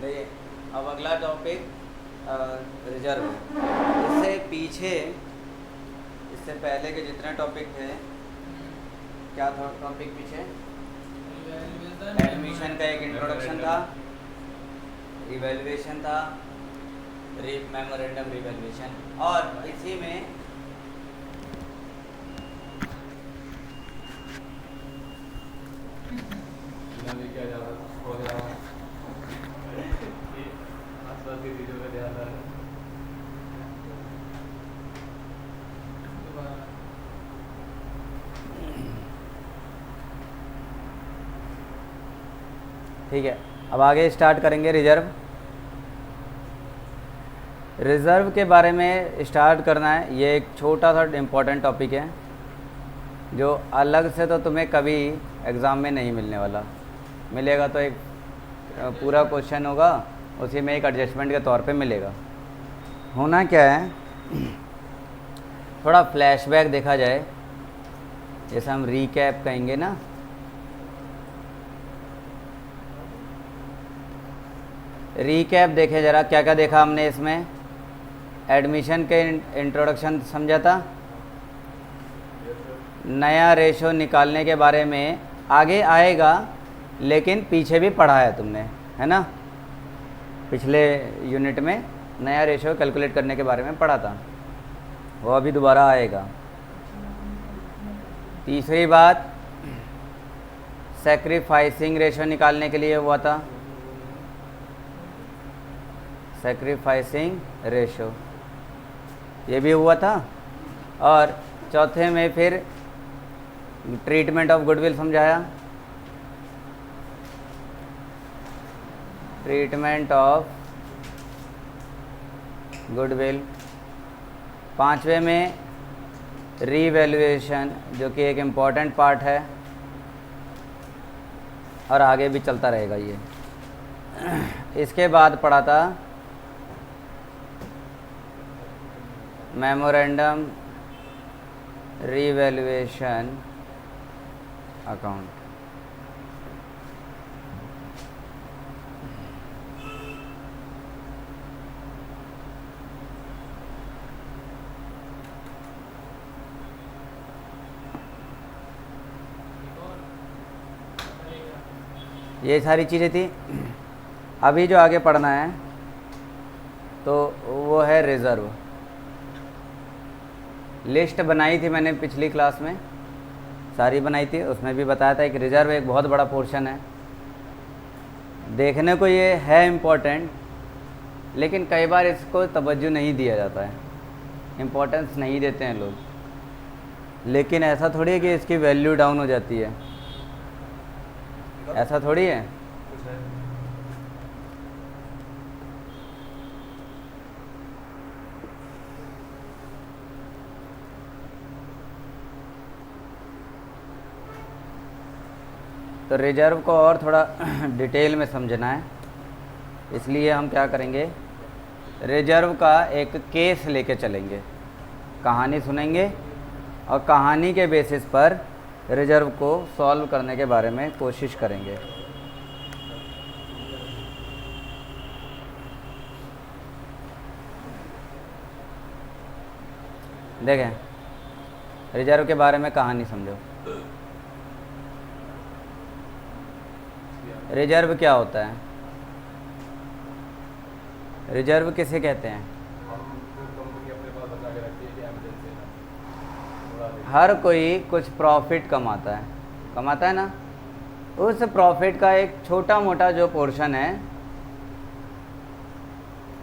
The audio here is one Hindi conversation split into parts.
देखिए, अब अगला टॉपिक रिजर्व। इससे पीछे, इससे पहले के जितने टॉपिक थे, क्या था टॉपिक पीछे? एडमिशन का एक इंट्रोडक्शन था, रिवैल्यूएशन था, मेमोरेंडम रिवैल्यूएशन, और इसी में क्या जा रहा हो गया आसपास की चीज़ों पे ध्यान रहा है। ठीक है। अब आगे स्टार्ट करेंगे रिजर्व। रिजर्व के बारे में स्टार्ट करना है। ये एक छोटा सा इम्पोर्टेंट टॉपिक है जो अलग से तो तुम्हें कभी एग्ज़ाम में नहीं मिलने वाला। मिलेगा तो एक पूरा क्वेश्चन होगा, उसी में एक एडजस्टमेंट के तौर पे मिलेगा। होना क्या है, थोड़ा फ्लैशबैक देखा जाए, जैसे हम रीकैप कहेंगे ना। रीकैप देखे ज़रा, क्या क्या देखा हमने इसमें। एडमिशन के इंट्रोडक्शन समझा था, नया रेशो निकालने के बारे में आगे आएगा, लेकिन पीछे भी पढ़ा है तुमने, है ना। पिछले यूनिट में नया रेशो कैलकुलेट करने के बारे में पढ़ा था, वो अभी दोबारा आएगा। तीसरी बात, सैक्रिफाइसिंग रेशो निकालने के लिए हुआ था, सैक्रिफाइसिंग रेशो, ये भी हुआ था। और चौथे में फिर ट्रीटमेंट ऑफ गुडविल समझाया, ट्रीटमेंट ऑफ गुडविल। पांचवे में रीवैल्यूएशन, जो कि एक इम्पॉर्टेंट पार्ट है और आगे भी चलता रहेगा ये। इसके बाद पढ़ा था मेमोरेंडम रीवैल्यूएशन अकाउंट। ये सारी चीज़ें थी। अभी जो आगे पढ़ना है तो वो है रिज़र्व। लिस्ट बनाई थी मैंने पिछली क्लास में, सारी बनाई थी, उसमें भी बताया था कि रिज़र्व एक बहुत बड़ा पोर्शन है। देखने को ये है इम्पोर्टेंट, लेकिन कई बार इसको तवज्जो नहीं दिया जाता है, इम्पोर्टेंस नहीं देते हैं लोग। लेकिन ऐसा थोड़ी है कि इसकी वैल्यू डाउन हो जाती है, ऐसा थोड़ी है। तो रिजर्व को और थोड़ा डिटेल में समझना है, इसलिए हम क्या करेंगे, रिजर्व का एक केस लेके चलेंगे, कहानी सुनेंगे और कहानी के बेसिस पर रिजर्व को सॉल्व करने के बारे में कोशिश करेंगे। देखें, रिजर्व के बारे में कहानी समझो। रिजर्व क्या होता है? रिजर्व किसे कहते हैं? हर कोई कुछ प्रॉफिट कमाता है ना, उस प्रॉफिट का एक छोटा मोटा जो पोर्शन है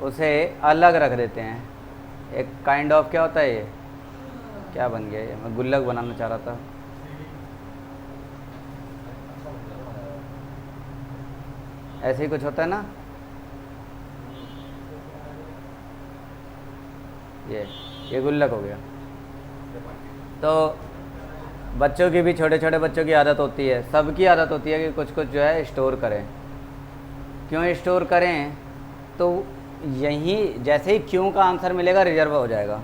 उसे अलग रख देते हैं। एक काइंड ऑफ क्या होता है, ये क्या बन गया, ये मैं गुल्लक बनाना चाह रहा था। ऐसे ही कुछ होता है ना, ये गुल्लक हो गया। तो बच्चों की भी, छोटे छोटे बच्चों की आदत होती है, सबकी आदत होती है कि कुछ कुछ जो है स्टोर करें। क्यों स्टोर करें? तो यहीं जैसे ही क्यों का आंसर मिलेगा, रिजर्व हो जाएगा।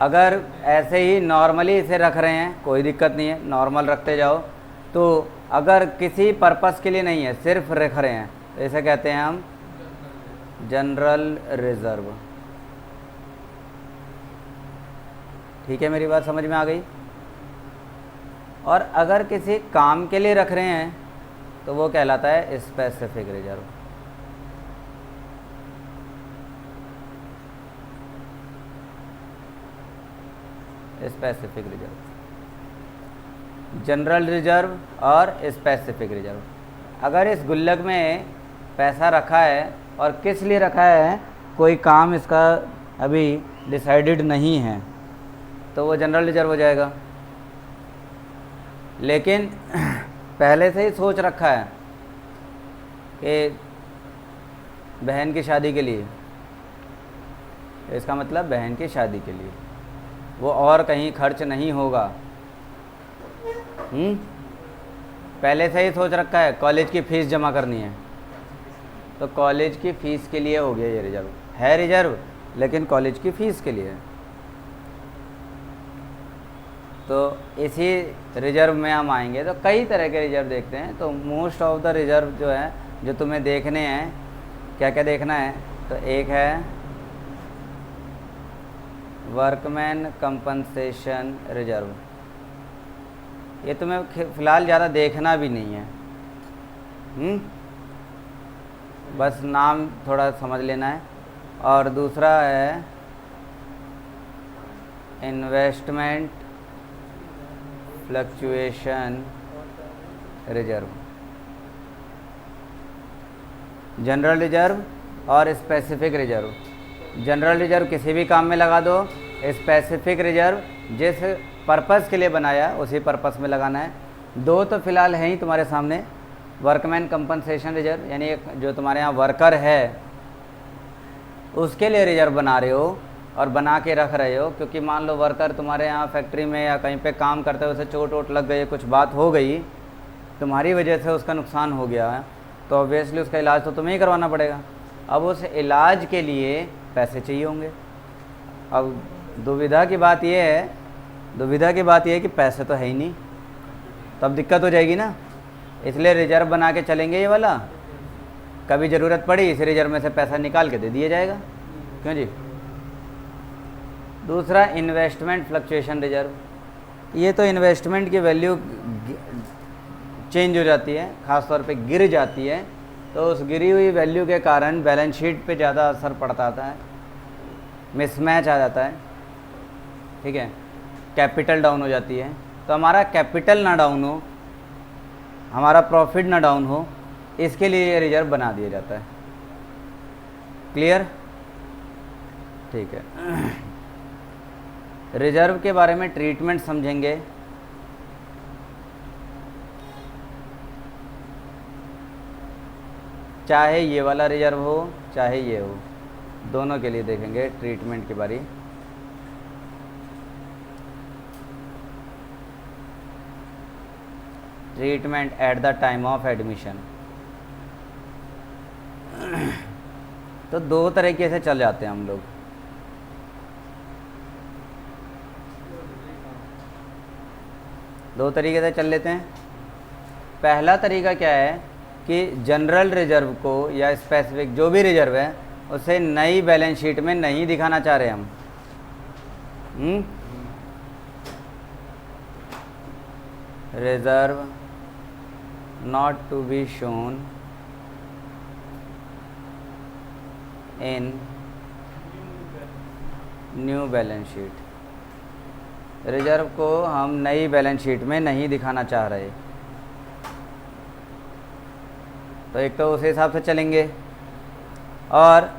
अगर ऐसे ही नॉर्मली इसे रख रहे हैं, कोई दिक्कत नहीं है, नॉर्मल रखते जाओ, तो अगर किसी पर्पस के लिए नहीं है, सिर्फ रख रहे हैं, तो इसे कहते हैं हम जनरल रिजर्व। ठीक है, मेरी बात समझ में आ गई। और अगर किसी काम के लिए रख रहे हैं तो वो कहलाता है specific reserve. Specific reserve, general reserve और स्पेसिफिक रिजर्व। अगर इस गुल्लक में पैसा रखा है और किस लिए रखा है, कोई काम इसका अभी डिसाइडेड नहीं है, तो वो जनरल रिजर्व हो जाएगा। लेकिन पहले से ही सोच रखा है कि बहन की शादी के लिए, इसका मतलब बहन की शादी के लिए, वो और कहीं खर्च नहीं होगा। पहले से ही सोच रखा है कॉलेज की फ़ीस जमा करनी है, तो कॉलेज की फ़ीस के लिए हो गया ये रिजर्व। है रिजर्व लेकिन कॉलेज की फ़ीस के लिए है। तो इसी रिजर्व में हम आएंगे तो कई तरह के रिजर्व देखते हैं। तो मोस्ट ऑफ द रिजर्व जो है, जो तुम्हें देखने हैं, क्या क्या देखना है, तो एक है वर्कमैन कंपनसेशन रिजर्व। ये तुम्हें फ़िलहाल ज़्यादा देखना भी नहीं है, बस नाम थोड़ा समझ लेना है। और दूसरा है investment fluctuation reserve. General reserve और स्पेसिफिक रिजर्व। जनरल रिजर्व किसी भी काम में लगा दो, स्पेसिफिक रिजर्व जिस पर्पस के लिए बनाया उसी पर्पस में लगाना है। दो तो फिलहाल हैं ही तुम्हारे सामने, वर्कमैन कंपनसेशन रिजर्व, यानी जो तुम्हारे यहाँ वर्कर है उसके लिए रिजर्व बना रहे हो और बना के रख रहे हो, क्योंकि मान लो वर्कर तुम्हारे यहाँ फैक्ट्री में या कहीं पे काम करते हुए उसे चोट वोट लग गई, कुछ बात हो गई, तुम्हारी वजह से उसका नुकसान हो गया है, तो ऑब्वियसली उसका इलाज तो तुम्हें ही करवाना पड़ेगा। अब उस इलाज के लिए पैसे चाहिए होंगे। अब दुविधा की बात यह है कि पैसे तो है ही नहीं, तो अब दिक्कत हो जाएगी ना। इसलिए रिजर्व बना के चलेंगे ये वाला, कभी ज़रूरत पड़ी इस रिजर्व में से पैसा निकाल के दे दिया जाएगा। क्यों जी। दूसरा इन्वेस्टमेंट फ्लक्चुएशन रिजर्व। ये तो इन्वेस्टमेंट की वैल्यू चेंज हो जाती है, ख़ास तौर पे गिर जाती है, तो उस गिरी हुई वैल्यू के कारण बैलेंस शीट पे ज़्यादा असर पड़ता है, मिसमैच आ जाता है। ठीक है, कैपिटल डाउन हो जाती है। तो हमारा कैपिटल ना डाउन हो, हमारा प्रॉफिट ना डाउन हो, इसके लिए ये रिजर्व बना दिया जाता है। क्लियर। ठीक है, रिजर्व के बारे में ट्रीटमेंट समझेंगे। चाहे ये वाला रिजर्व हो चाहे ये हो, दोनों के लिए देखेंगे ट्रीटमेंट की बारी। Treatment at the time of admission. तो दो तरीके से चल जाते हैं हम लोग। दो तरीके से चल लेते हैं। पहला तरीका क्या है कि जनरल रिजर्व को या स्पेसिफिक जो भी रिजर्व है उसे नई बैलेंस शीट में नहीं दिखाना चाह रहे हम। Reserve not to be shown in new balance sheet. Reserve को हम नई बैलेंस शीट में नहीं दिखाना चाह रहे, तो एक तो उस हिसाब से चलेंगे। और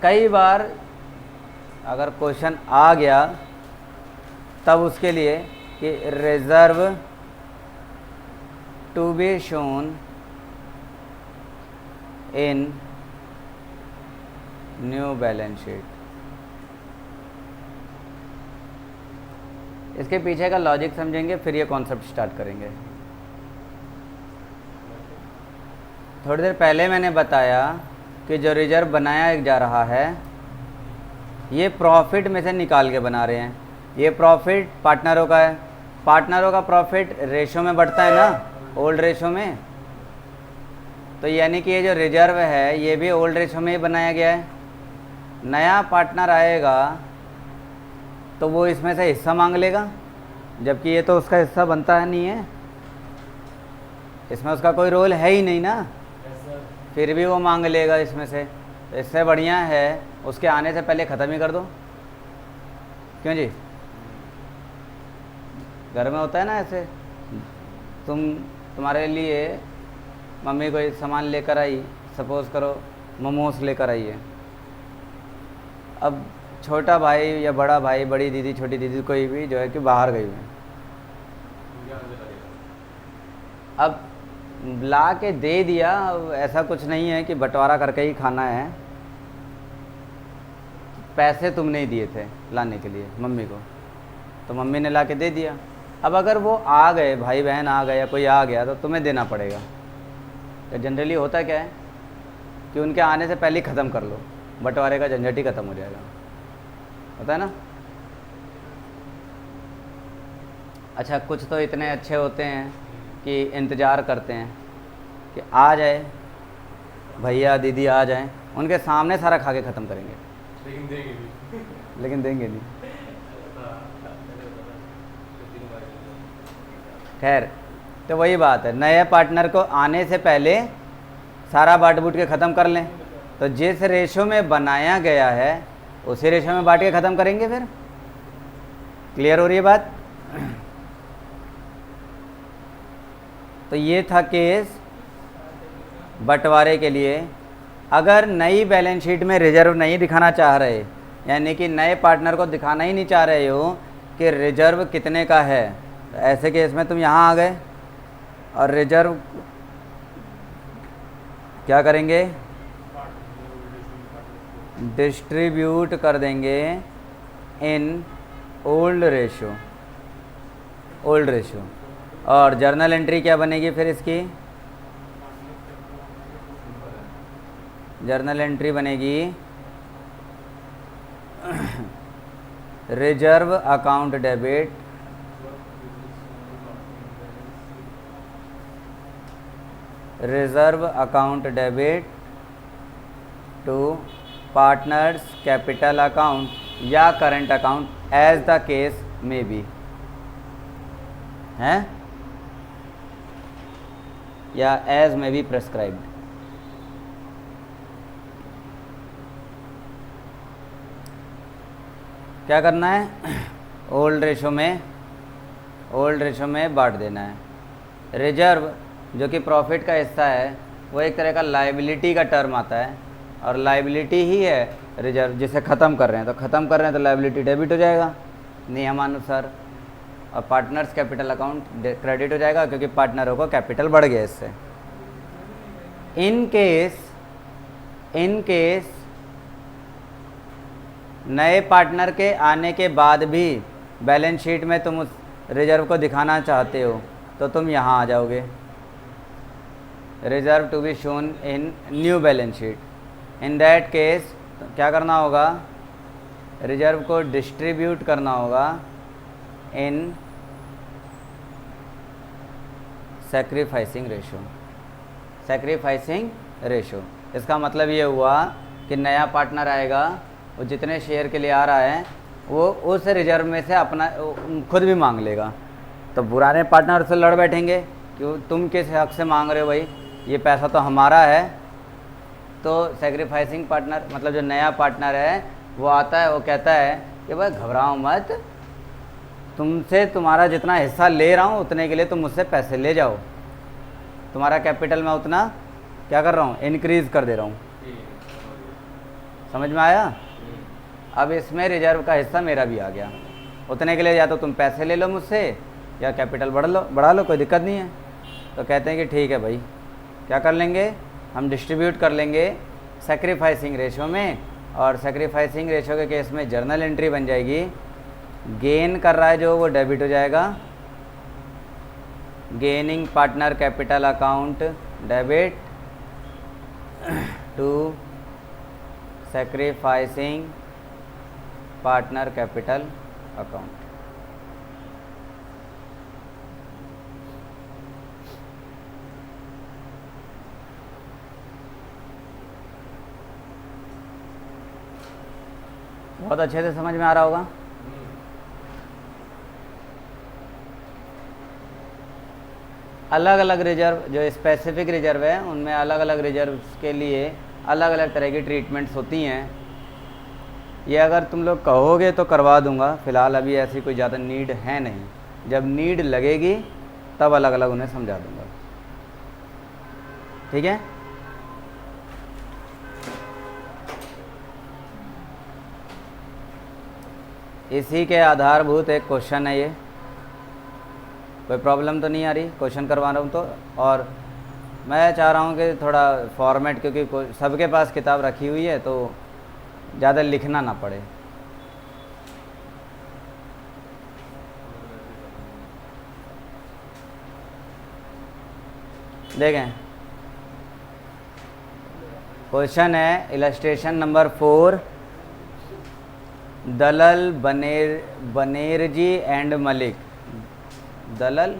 कई बार अगर क्वेश्चन आ गया तब उसके लिए कि reserve to be shown in new balance sheet. इसके पीछे का लॉजिक समझेंगे, फिर ये कॉन्सेप्ट स्टार्ट करेंगे। थोड़ी देर पहले मैंने बताया कि जो रिजर्व बनाया जा रहा है ये प्रॉफिट में से निकाल के बना रहे हैं। ये प्रॉफिट पार्टनरों का है, पार्टनरों का प्रॉफिट रेशो में बढ़ता है ना, ओल्ड रेशो में। तो यानी कि ये जो रिजर्व है ये भी ओल्ड रेशो में ही बनाया गया है। नया पार्टनर आएगा तो वो इसमें से हिस्सा मांग लेगा, जबकि ये तो उसका हिस्सा बनता है नहीं है, इसमें उसका कोई रोल है ही नहीं ना, फिर भी वो मांग लेगा इसमें से। तो इससे बढ़िया है उसके आने से पहले ख़त्म ही कर दो। क्यों जी? घर में होता है ना ऐसे, तुम्हारे लिए मम्मी कोई सामान लेकर आई, सपोज़ करो मोमोज लेकर आई है। अब छोटा भाई या बड़ा भाई, बड़ी दीदी, छोटी दीदी, कोई भी जो है कि बाहर गई हुई है, अब ला के दे दिया। ऐसा कुछ नहीं है कि बंटवारा करके ही खाना है, पैसे तुमने ही दिए थे लाने के लिए मम्मी को, तो मम्मी ने ला के दे दिया। अब अगर वो आ गए, भाई बहन आ गए या कोई आ गया, तो तुम्हें देना पड़ेगा। तो जनरली होता क्या है कि उनके आने से पहले ही ख़त्म कर लो, बंटवारे का झंझट ही ख़त्म हो जाएगा, होता है ना। अच्छा, कुछ तो इतने अच्छे होते हैं कि इंतज़ार करते हैं कि आ जाए भैया दीदी, आ जाएं, उनके सामने सारा खा के ख़त्म करेंगे, लेकिन देंगे नहीं। खैर, तो वही बात है, नए पार्टनर को आने से पहले सारा बांट बूट के ख़त्म कर लें। तो जिस रेशो में बनाया गया है उसी रेशो में बांट के ख़त्म करेंगे। फिर क्लियर हो रही है बात? तो ये था केस बंटवारे के लिए। अगर नई बैलेंस शीट में रिजर्व नहीं दिखाना चाह रहे, यानी कि नए पार्टनर को दिखाना ही नहीं चाह रहे हो कि रिजर्व कितने का है, तो ऐसे केस में तुम यहाँ आ गए और रिजर्व क्या करेंगे, डिस्ट्रीब्यूट कर देंगे in old ratio. Old ratio और जर्नल एंट्री क्या बनेगी फिर इसकी? जर्नल एंट्री बनेगी reserve account debit to partners capital account या current account as the case may be, हैं, या एज मे बी प्रेस्क्राइब्ड। क्या करना है? ओल्ड रेशो में बांट देना है। रिजर्व जो कि प्रॉफिट का हिस्सा है, वो एक तरह का लायबिलिटी का टर्म आता है, और लायबिलिटी ही है रिजर्व, जिसे ख़त्म कर रहे हैं। तो ख़त्म कर रहे हैं तो लायबिलिटी डेबिट हो जाएगा नियमानुसार, और पार्टनर्स कैपिटल अकाउंट क्रेडिट हो जाएगा, क्योंकि पार्टनरों को कैपिटल बढ़ गया इससे। इन केस नए पार्टनर के आने के बाद भी बैलेंस शीट में तुम उस रिजर्व को दिखाना चाहते हो, तो तुम यहाँ आ जाओगे, reserve to be shown in new balance sheet. In that case क्या करना होगा? रिजर्व को डिस्ट्रीब्यूट करना होगा इन सैक्रिफाइसिंग रेशो। इसका मतलब ये हुआ कि नया पार्टनर आएगा, वो जितने शेयर के लिए आ रहा है वो उस रिजर्व में से अपना खुद भी मांग लेगा। तो पुराने पार्टनर से लड़ बैठेंगे कि तुम किस हक से मांग रहे हो भाई, ये पैसा तो हमारा है। तो सैक्रिफाइसिंग पार्टनर मतलब जो नया पार्टनर है वो आता है, वो कहता है कि भाई घबराओ मत, तुमसे तुम्हारा जितना हिस्सा ले रहा हूँ उतने के लिए तुम मुझसे पैसे ले जाओ, तुम्हारा कैपिटल मैं उतना क्या कर रहा हूँ, इंक्रीज़ कर दे रहा हूँ। समझ में आया? अब इसमें रिजर्व का हिस्सा मेरा भी आ गया, उतने के लिए या तो तुम पैसे ले लो मुझसे या कैपिटल बढ़ा लो, कोई दिक्कत नहीं है। तो कहते हैं कि ठीक है भाई, क्या कर लेंगे, हम डिस्ट्रीब्यूट कर लेंगे सैक्रिफाइसिंग रेशो में, और सैक्रिफाइसिंग रेशो के केस में जर्नल एंट्री बन जाएगी, गेन कर रहा है जो वो डेबिट हो जाएगा, gaining partner capital account debit to sacrificing partner capital account. बहुत अच्छे से समझ में आ रहा होगा। अलग अलग रिजर्व, जो स्पेसिफिक रिजर्व है उनमें अलग अलग रिजर्व के लिए अलग अलग तरह की ट्रीटमेंट्स होती हैं। ये अगर तुम लोग कहोगे तो करवा दूंगा, फ़िलहाल अभी ऐसी कोई ज़्यादा नीड है नहीं। जब नीड लगेगी तब अलग अलग उन्हें समझा दूंगा, ठीक है। इसी के आधारभूत एक क्वेश्चन है ये। कोई प्रॉब्लम तो नहीं आ रही क्वेश्चन करवा रहा हूँ तो। और मैं चाह रहा हूँ कि थोड़ा फॉर्मेट, क्योंकि सबके पास किताब रखी हुई है तो ज़्यादा लिखना ना पड़े। देखें, क्वेश्चन है इलस्ट्रेशन नंबर 4, दलल बनेरजी एंड मलिक। दलल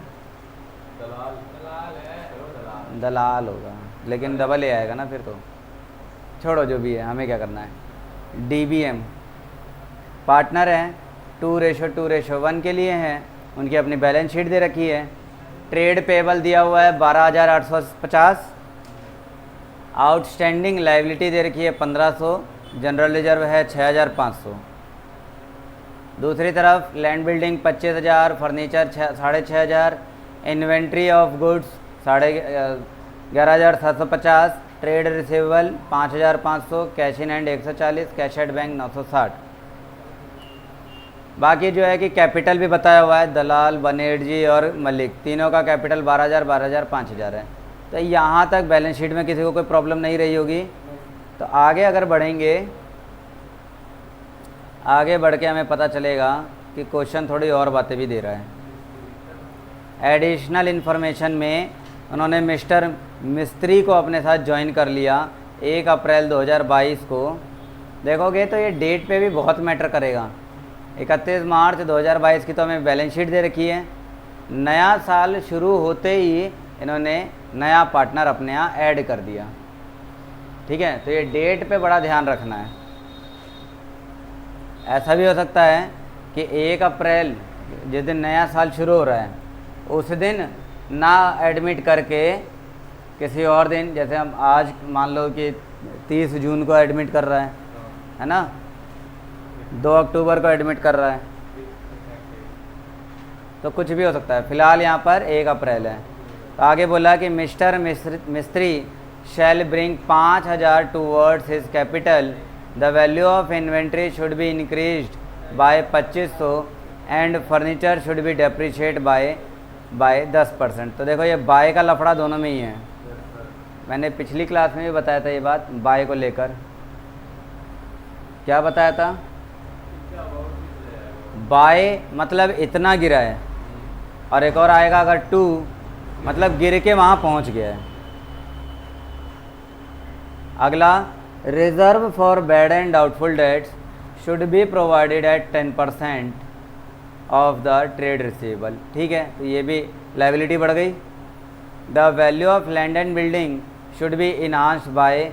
दलाल दलाल है, दलाल दलाल होगा, लेकिन डबल ए आएगा ना फिर तो। छोड़ो जो भी है, हमें क्या करना है। DBM पार्टनर हैं, 2:1 के लिए हैं। उनकी अपनी बैलेंस शीट दे रखी है। ट्रेड पेबल दिया हुआ है 12,850। आउटस्टैंडिंग लायबिलिटी दे रखी है 1500। जनरल रिजर्व है 6,500। दूसरी तरफ land building 25,000, furniture 6,500, inventory of goods 11,750, trade receivable 5,500, cash in hand 140, cash at bank 960। बाकी जो है कि कैपिटल भी बताया हुआ है, दलाल बनेरजी और मलिक तीनों का कैपिटल 12,000, 12,000, 5,000 है। तो यहाँ तक बैलेंस शीट में किसी को कोई प्रॉब्लम नहीं रही होगी। तो आगे अगर बढ़ेंगे, आगे बढ़ के हमें पता चलेगा कि क्वेश्चन थोड़ी और बातें भी दे रहा है। एडिशनल इन्फॉर्मेशन में उन्होंने मिस्टर मिस्त्री को अपने साथ ज्वाइन कर लिया 1 अप्रैल 2022 को। देखोगे तो ये डेट पे भी बहुत मैटर करेगा। 31 मार्च 2022 की तो हमें बैलेंस शीट दे रखी है। नया साल शुरू होते ही इन्होंने नया पार्टनर अपने यहाँ ऐड कर दिया, ठीक है। तो ये डेट पे बड़ा ध्यान रखना है। ऐसा भी हो सकता है कि 1 अप्रैल जिस दिन नया साल शुरू हो रहा है उस दिन ना एडमिट करके किसी और दिन, जैसे हम आज मान लो कि 30 जून को एडमिट कर रहा है ना, 2 अक्टूबर को एडमिट कर रहा है, तो कुछ भी हो सकता है। फ़िलहाल यहाँ पर 1 अप्रैल है। तो आगे बोला कि Mr Mistry shall bring 5,000 towards his capital. The value of inventory should be increased by 2,500 and furniture should be depreciate by 10%। तो देखो ये बाय का लफड़ा दोनों में ही है। मैंने पिछली क्लास में भी बताया था ये बात, बाय को लेकर क्या बताया था। बाय मतलब इतना गिरा है, और एक और आएगा अगर 2 मतलब गिर के वहाँ पहुँच गया है। अगला, reserve for bad and doubtful debts should be provided at 10% of the trade receivable, ठीक है। तो ये भी लायबिलिटी बढ़ गई। The value of land and building should be enhanced by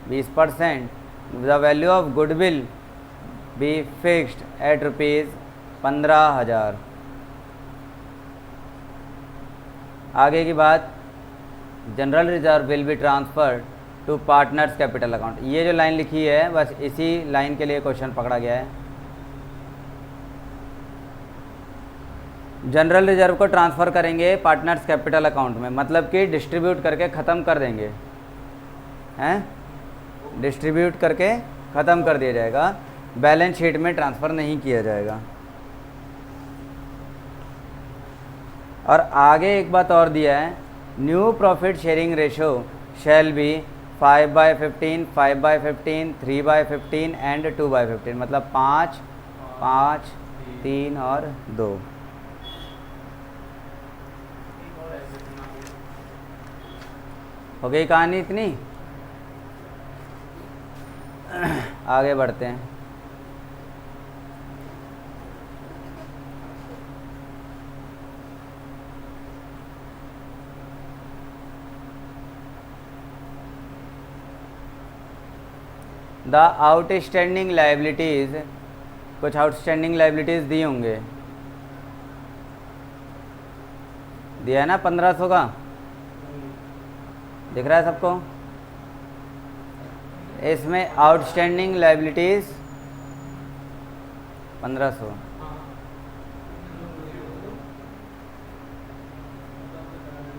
20%। The value of goodwill be fixed at ₹15,000। आगे की बात, general reserve will be transferred to partners capital account. ये जो लाइन लिखी है बस इसी लाइन के लिए क्वेश्चन पकड़ा गया है। जनरल रिजर्व को ट्रांसफ़र करेंगे पार्टनर्स कैपिटल अकाउंट में, मतलब कि डिस्ट्रीब्यूट करके ख़त्म कर देंगे, हैं, डिस्ट्रीब्यूट करके ख़त्म कर दिया जाएगा, बैलेंस शीट में ट्रांसफ़र नहीं किया जाएगा। और आगे एक बात और दिया है, new profit sharing ratio shall be 5/15, 5/15, 3/15 and 2/15, मतलब 5, 5, 3 और 2। हो गई कहानी इतनी। आगे बढ़ते हैं। The outstanding liabilities कुछ आउटस्टैंडिंग लाइबिलिटीज़ दी होंगे, दिया है ना 1500 का, दिख रहा है सबको? इसमें outstanding liabilities 1500,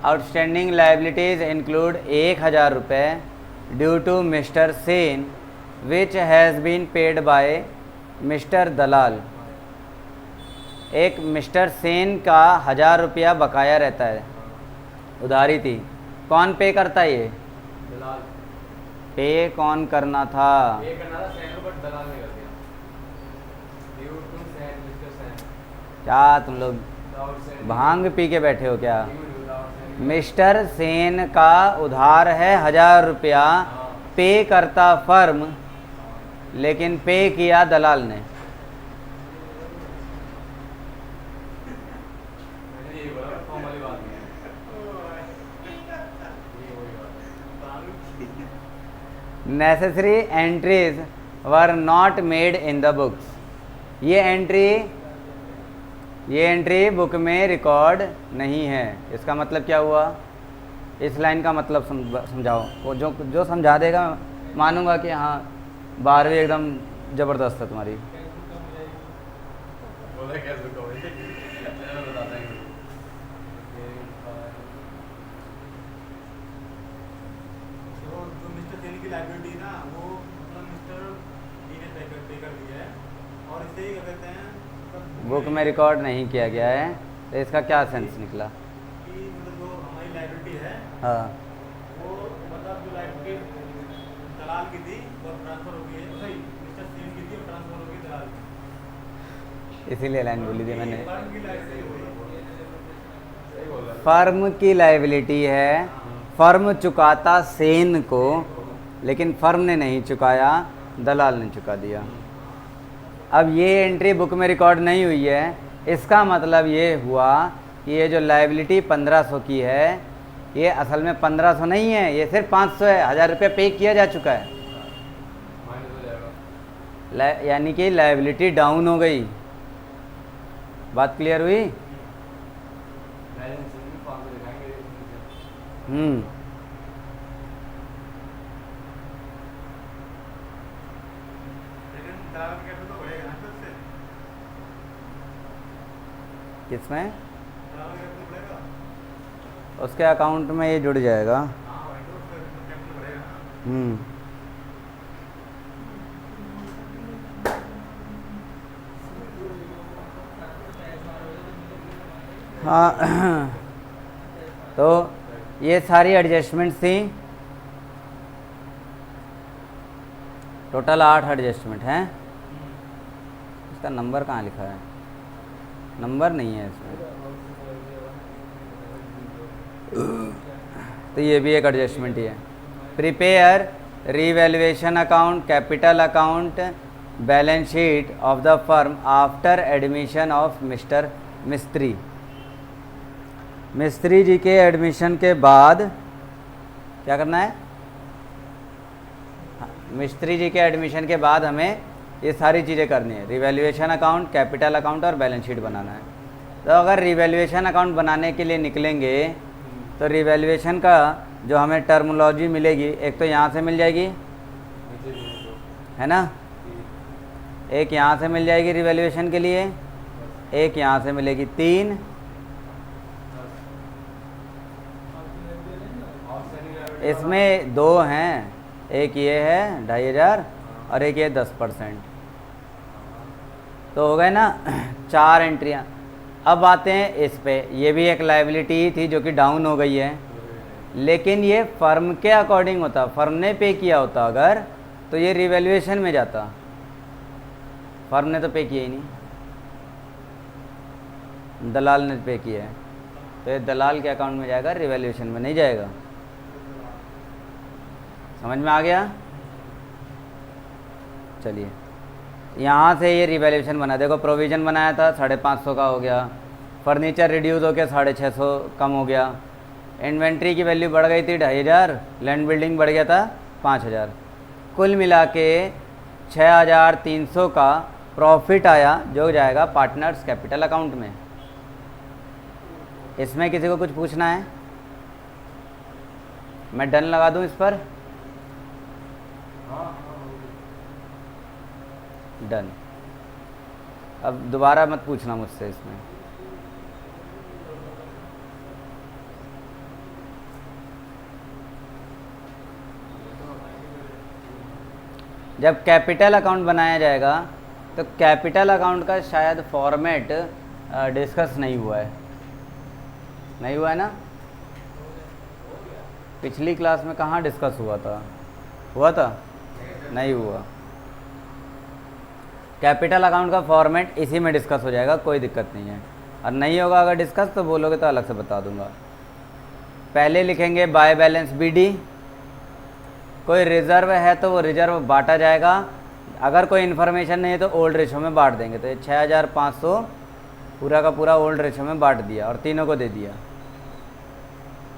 outstanding liabilities include 1000 रुपये due to Mr Sen which has been paid by Mr Dalal. एक मिस्टर सेन का 1000 रुपया बकाया रहता है, उधारी थी। कौन पे करता है ये? दलाल। पे कौन करना था? ये करना था सैन को, बट दलाल ने कर दिया। Due to Sen, mister Sen. क्या तुम लोग विदाउट सैन, भांग पी के बैठे हो क्या? Due without Sen. Mister Sen का उधार है 1000 रुपया, पे करता फर्म, लेकिन पे किया दलाल ने। मैंने ये बोला फॉर्म वाली बात नहीं है। ये वही बात है। Necessary entries were not made in the books. ये एंट्री बुक में रिकॉर्ड नहीं है। इसका मतलब क्या हुआ? इस लाइन का मतलब समझाओ। वो जो समझा देगा मानूंगा कि हाँ 12वीं एकदम ज़बरदस्त है तुम्हारी। बोला कैसे कहो, मैं बताता हूँ। जो मिस्टर सेन की लाइबिलिटी ना, वो मतलब मिस्टर डी ने पे कर दिया है, और इसे क्या कहते हैं, बुक में रिकॉर्ड नहीं किया गया है, तो इसका क्या सेंस निकला? कि मतलब जो हमारी लाइबिलिटी है, हाँ, वो मतलब जो लाइबिलिटी दलाल की थी वो ट्रांसफर हो गई है, सही मिस्टर सेन की थी और ट्रांसफर हो गई दलाल की। इसीलिए लाइन बोली थी मैंने। फर्म की लाइबिलिटी हो गई। सही बोल रहा है। फर्म की लाइबिलिटी है, फर्म चुकाता सेन को, लेकिन फर्म ने नहीं चुकाया, दलाल ने चुका दिया। अब ये एंट्री बुक में रिकॉर्ड नहीं हुई है, इसका मतलब ये हुआ कि ये जो लाइबिलिटी 1500 की है, ये असल में 1500 नहीं है, ये सिर्फ 500 है। 1000 रुपये पे किया जा चुका है, माइनस हो जाएगा। यानी कि लाइबिलिटी डाउन हो गई। बात क्लियर हुई? बैलेंस शीट में फॉर्म से दिखाएंगे। लेकिन दलाल का कैपिटल तो बढ़ेगा ना फिर से, किसमें? दलाल का कैपिटल बढ़ेगा। उसके अकाउंट में ये जुड़ जाएगा। हाँ भाई, तो उसका कैपिटल बढ़ेगा ना। हाँ, तो ये सारी एडजस्टमेंट थी, टोटल 8 एडजस्टमेंट हैं। इसका नंबर कहाँ लिखा है? नंबर नहीं है इसमें। तो ये भी एक एडजस्टमेंट ही है। Prepare revaluation account, capital account, balance sheet of the firm after admission of mister मिस्त्री। मिस्त्री जी के एडमिशन के बाद क्या करना है? मिस्त्री जी के एडमिशन के बाद हमें ये सारी चीज़ें करनी है। रिवैल्यूएशन अकाउंट, कैपिटल अकाउंट और बैलेंस शीट बनाना है। तो अगर रिवैल्यूएशन अकाउंट बनाने के लिए निकलेंगे तो रिवैल्यूएशन का जो हमें टर्मोलॉजी मिलेगी, एक तो यहाँ से मिल जाएगी, नीचे भी है तो। है ना? एक यहाँ से मिल जाएगी रिवैल्यूएशन के लिए, एक यहाँ से मिलेगी 3, इसमें 2 हैं, एक ये है 2500 और एक ये 10%। तो हो गए ना 4 एंट्रियाँ। अब आते हैं इस पे। ये भी एक लायबिलिटी थी जो कि डाउन हो गई है, लेकिन ये फर्म के अकॉर्डिंग होता, फर्म ने पे किया होता अगर, तो ये रिवैल्यूएशन में जाता। फर्म ने तो पे किया ही नहीं, दलाल ने पे किया है, तो ये दलाल के अकाउंट में जाएगा, रिवैल्यूएशन में नहीं जाएगा। समझ में आ गया? चलिए, यहाँ से ये रिवैल्यूएशन बना। देखो प्रोविज़न बनाया था 550 का हो गया, फर्नीचर रिड्यूस होकर 650 कम हो गया, इन्वेंट्री की वैल्यू बढ़ गई थी 2500, लैंड बिल्डिंग बढ़ गया था 5000, कुल मिला के 6300 का प्रॉफिट आया जो जाएगा पार्टनर्स कैपिटल अकाउंट में। इसमें किसी को कुछ पूछना है? मैं डन लगा दूं इस पर? डन। अब दोबारा मत पूछना मुझसे इसमें। जब कैपिटल अकाउंट बनाया जाएगा तो कैपिटल अकाउंट का शायद फॉर्मेट डिस्कस नहीं हुआ है। नहीं हुआ है ना? पिछली क्लास में कहाँ डिस्कस हुआ था? हुआ था? नहीं हुआ। कैपिटल अकाउंट का फॉर्मेट इसी में डिस्कस हो जाएगा, कोई दिक्कत नहीं है। और नहीं होगा अगर डिस्कस तो बोलोगे तो अलग से बता दूंगा। पहले लिखेंगे बाय बैलेंस बीडी। कोई रिजर्व है तो वो रिजर्व बांटा जाएगा। अगर कोई इन्फॉर्मेशन नहीं है तो ओल्ड रेशो में बांट देंगे। तो ये 6500 पूरा का पूरा ओल्ड रेशो में बांट दिया और तीनों को दे दिया,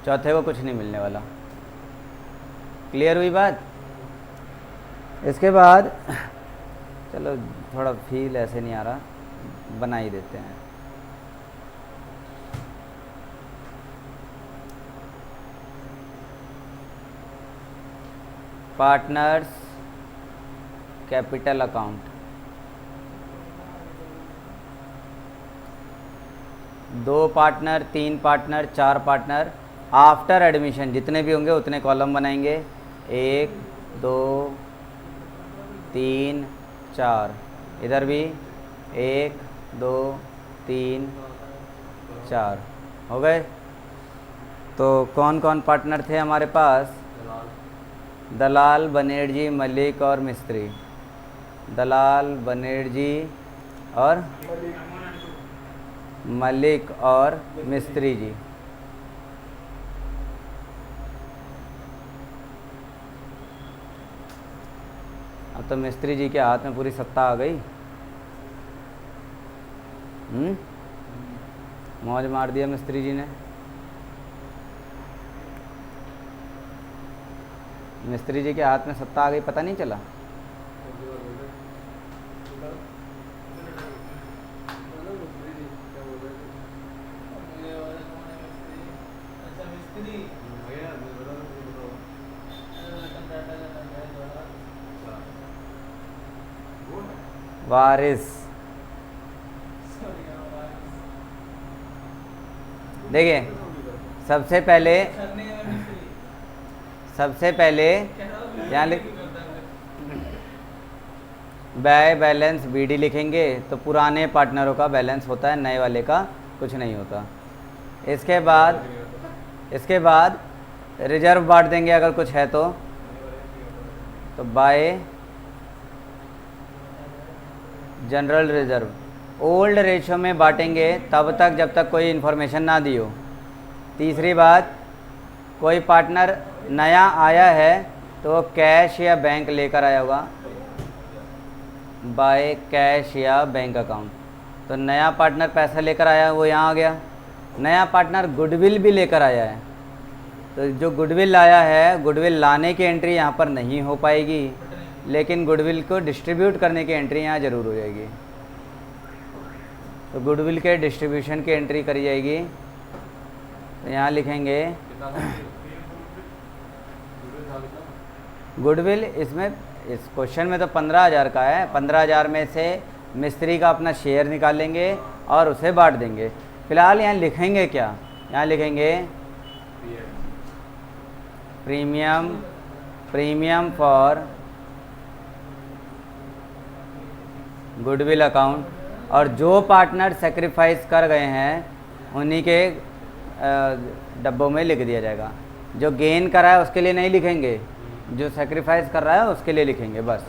चौथे को कुछ नहीं मिलने वाला। क्लियर हुई बात? इसके बाद चलो थोड़ा फील ऐसे नहीं आ रहा, बना ही देते हैं। Partners capital account. 2 partner, 3 partner, 4 partner. After admission जितने भी होंगे उतने कॉलम बनाएंगे। 1 2 3 4। इधर भी 1 2 3 4 हो गए। तो कौन कौन पार्टनर थे हमारे पास? दलाल, बनेड़जी, मलिक और मिस्त्री। दलाल, बनेड़जी और मलिक और मिस्त्री जी। अब तो मिस्त्री जी के हाथ में पूरी सत्ता आ गई। मौज मार दिया मिस्त्री जी ने। मिस्त्री जी के हाथ में सत्ता आ गई, पता नहीं चला। वारिस। देखिए सबसे पहले यहाँ बाय बैलेंस बीडी लिखेंगे तो पुराने पार्टनरों का बैलेंस होता है, नए वाले का कुछ नहीं होता। इसके बाद रिजर्व बांट देंगे अगर कुछ है तो bye general reserve. Old ratio में बांटेंगे तब तक जब तक कोई इन्फॉर्मेशन ना दी हो। तीसरी बात, कोई पार्टनर नया आया है तो वो कैश या बैंक लेकर आया होगा, बाय कैश या बैंक अकाउंट। तो नया पार्टनर पैसा लेकर आया वो यहाँ आ गया। नया पार्टनर गुडविल भी लेकर आया है तो जो गुडविल लाया है, गुडविल लाने की एंट्री यहाँ पर नहीं हो पाएगी, लेकिन गुडविल को डिस्ट्रीब्यूट करने की एंट्री यहाँ ज़रूर हो जाएगी। तो गुडविल के डिस्ट्रीब्यूशन की एंट्री करी जाएगी। तो यहाँ लिखेंगे गुडविल। इसमें इस क्वेश्चन में तो 15,000 का है। 15,000 में से मिस्त्री का अपना शेयर निकालेंगे और उसे बांट देंगे। फिलहाल यहाँ लिखेंगे क्या? यहाँ लिखेंगे प्रीमियम फॉर गुडविल अकाउंट। और जो पार्टनर सेक्रीफाइस कर गए हैं उन्हीं के डब्बों में लिख दिया जाएगा। जो गेन कर रहा है उसके लिए नहीं लिखेंगे, जो सेक्रीफाइस कर रहा है उसके लिए लिखेंगे बस।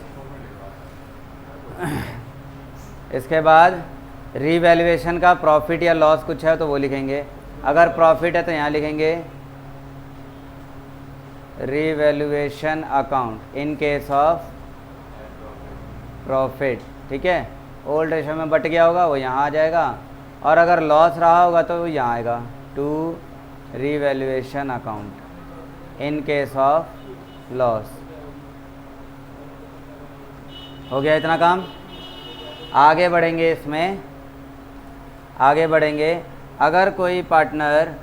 इसके बाद रीवैल्यूएशन का प्रॉफिट या लॉस कुछ है तो वो लिखेंगे। अगर प्रॉफिट है तो यहाँ लिखेंगे revaluation account in case of profit. ठीक है, ओल्ड रेशो में बट गया होगा वो यहाँ आ जाएगा, और अगर लॉस रहा होगा तो वो यहाँ आएगा to revaluation account in case of loss. हो गया इतना काम? आगे बढ़ेंगे इसमें, आगे बढ़ेंगे। अगर कोई पार्टनर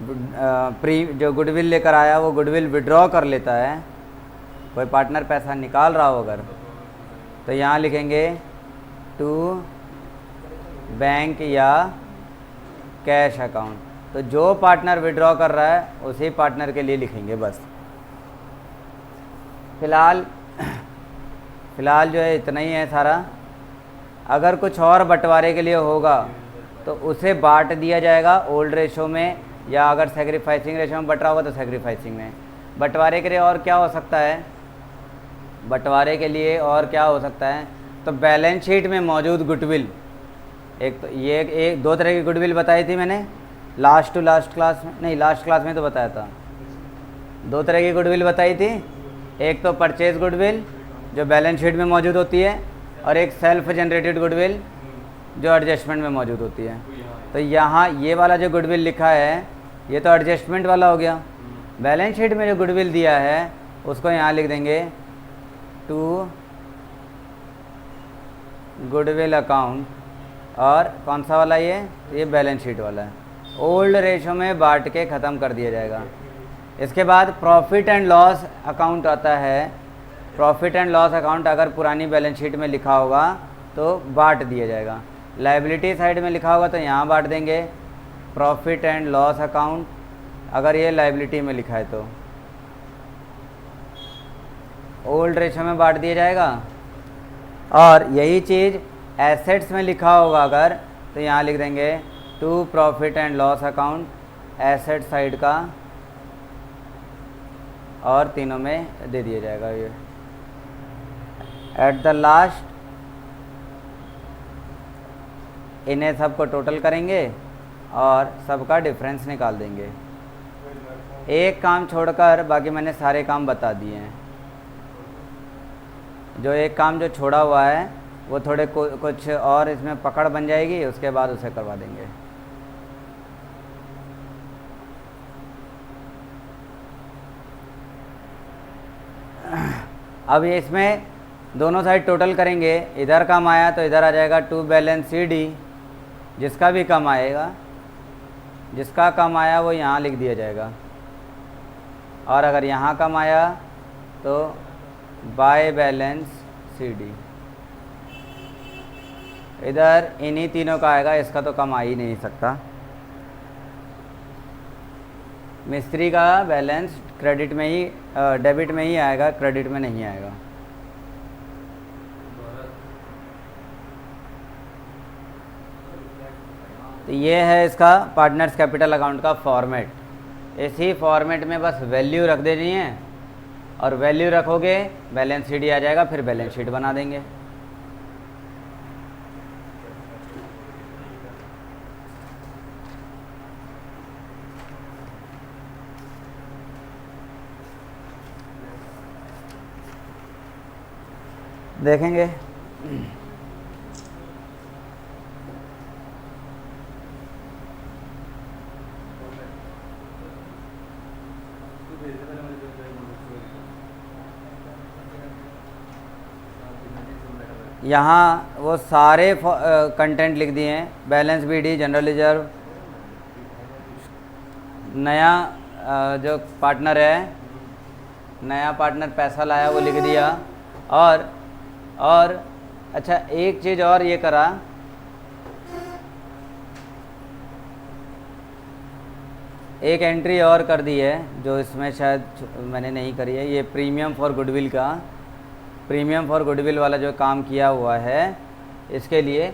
जो गुडविल लेकर आया वो गुडविल विड्रॉ कर लेता है, कोई पार्टनर पैसा निकाल रहा हो अगर, तो यहाँ लिखेंगे टू बैंक या कैश अकाउंट। तो जो पार्टनर विड्रॉ कर रहा है उसी पार्टनर के लिए लिखेंगे बस। फ़िलहाल जो है इतना ही है सारा। अगर कुछ और बंटवारे के लिए होगा तो उसे बांट दिया जाएगा ओल्ड रेशो में, या अगर सेक्रीफाइसिंग रेशो में बट रहा होगा तो सेक्रीफाइसिंग में। बंटवारे के लिए और क्या हो सकता है, बंटवारे के लिए और क्या हो सकता है, तो बैलेंस शीट में मौजूद गुडविल, एक तो ये एक दो तरह की गुडविल बताई थी मैंने लास्ट क्लास में, नहीं लास्ट क्लास में तो बताया था। दो तरह की गुडविल बताई थी, एक तो परचेज गुडविल जो बैलेंस शीट में मौजूद होती है, और एक सेल्फ जनरेटेड गुडविल जो एडजस्टमेंट में मौजूद होती है। तो यहाँ ये वाला जो गुडविल लिखा है ये तो एडजस्टमेंट वाला हो गया। बैलेंस शीट में जो गुडविल दिया है उसको यहाँ लिख देंगे टू गुडविल अकाउंट, और कौन सा वाला ये बैलेंस शीट वाला है। ओल्ड रेशो में बांट के ख़त्म कर दिया जाएगा। इसके बाद प्रॉफिट एंड लॉस अकाउंट आता है। प्रॉफिट एंड लॉस अकाउंट अगर पुरानी बैलेंस शीट में लिखा होगा तो बांट दिया जाएगा, लायबिलिटी साइड में लिखा होगा तो यहाँ बांट देंगे प्रॉफिट एंड लॉस अकाउंट, अगर ये लायबिलिटी में लिखा है तो ओल्ड रेशो में बांट दिया जाएगा। और यही चीज़ एसेट्स में लिखा होगा अगर, तो यहाँ लिख देंगे to profit and loss account asset side का, और तीनों में दे दिया जाएगा ये। एट द लास्ट इन्हें सबको टोटल करेंगे और सबका डिफरेंस निकाल देंगे। एक काम छोड़कर बाकी मैंने सारे काम बता दिए हैं। जो एक काम जो छोड़ा हुआ है वो थोड़े कुछ और इसमें पकड़ बन जाएगी, उसके बाद उसे करवा देंगे। अब ये इसमें दोनों साइड टोटल करेंगे, इधर कम आया तो इधर आ जाएगा टू बैलेंस सी डी, जिसका भी कम आएगा, जिसका कम आया वो यहाँ लिख दिया जाएगा, और अगर यहाँ कम आया तो बाय बैलेंस सी डी। इधर इन्हीं तीनों का आएगा, इसका तो कम आ ही नहीं सकता। मिस्त्री का बैलेंस क्रेडिट में ही डेबिट में ही आएगा, क्रेडिट में नहीं आएगा। तो ये है इसका पार्टनर्स कैपिटल अकाउंट का फॉर्मेट। इसी फॉर्मेट में बस वैल्यू रख देनी है, और वैल्यू रखोगे बैलेंस शीट आ जाएगा, फिर बैलेंस शीट बना देंगे। देखेंगे यहाँ वो सारे कंटेंट लिख दिए हैं। बैलेंस बीडी, जनरल रिजर्व, नया जो पार्टनर है, नया पार्टनर पैसा लाया वो लिख दिया। और अच्छा एक चीज़ और ये करा, एक एंट्री और कर दी है जो इसमें शायद मैंने नहीं करी है। ये प्रीमियम फॉर गुडविल का, प्रीमियम फॉर गुडविल वाला जो काम किया हुआ है इसके लिए